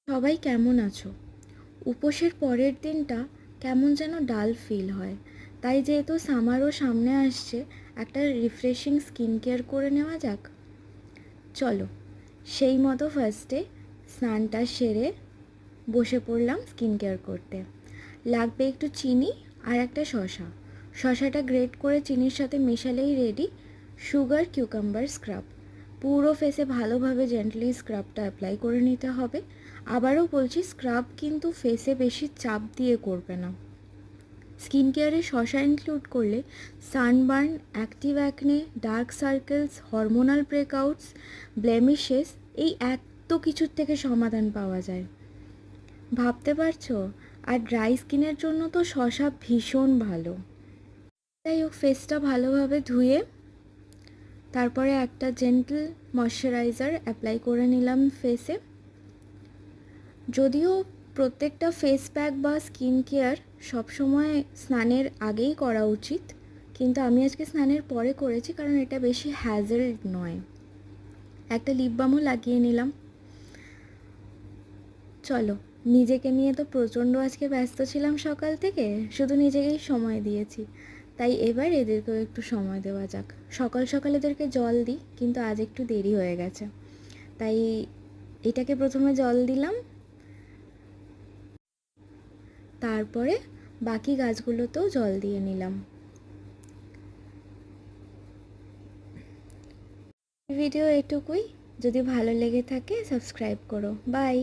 সবাই কেমন আছো? উপোসের পরের দিনটা কেমন যেন ডাল ফিল হয়। তাই যেহেতু সামারও সামনে আসছে, একটা রিফ্রেশিং স্কিন কেয়ার করে নেওয়া যাক। চলো, সেই মতো ফার্স্টে স্নানটা সেরে বসে পড়লাম স্কিন কেয়ার করতে। লাগবে একটু চিনি আর একটা শশাটা গ্রেট করে চিনির সাথে মেশালেই রেডি সুগার কিউকাম্বার স্ক্রাব। পুরো ফেসে ভালোভাবে জেন্টলি স্ক্রাবটা অ্যাপ্লাই করে নিতে হবে। আবারও বলছি, স্ক্রাব কিন্তু ফেসে বেশি চাপ দিয়ে করবে না। স্কিন কেয়ারে শশা ইনক্লুড করলে sunburn, active acne, dark circles, hormonal breakouts, blemishes, এই এত কিছুর থেকে সমাধান পাওয়া যায়, ভাবতে পারছো? আর ড্রাই স্কিনের জন্য তো শশা ভীষণ ভালো। যাই হোক, ফেসটা ভালোভাবে ধুয়ে তারপরে একটা জেন্টল ময়শ্চারাইজার অ্যাপ্লাই করে নিলাম ফেসে। যদিও প্রত্যেকটা ফেস প্যাক বা স্কিন কেয়ার সবসময় স্নানের আগেই করা উচিত, কিন্তু আমি আজকে স্নানের পরে করেছি কারণ এটা বেশি হ্যাজেল নয়। একটা লিপ বামও লাগিয়ে নিলাম। চলো, নিজেকে নিয়ে তো প্রচণ্ড আজকে ব্যস্ত ছিলাম সকাল থেকে, শুধু নিজেকেই সময় দিয়েছি। তাই এবার এদেরকেও একটু সময় দেওয়া যাক। সকাল সকাল এদেরকে জল দিই, কিন্তু আজ একটু দেরি হয়ে গেছে, তাই এটাকে প্রথমে জল দিলাম, তারপরে বাকি গাছগুলোতেও জল দিয়ে নিলাম। ভিডিও এটুকুই। যদি ভালো লেগে থাকে সাবস্ক্রাইব করো। বাই।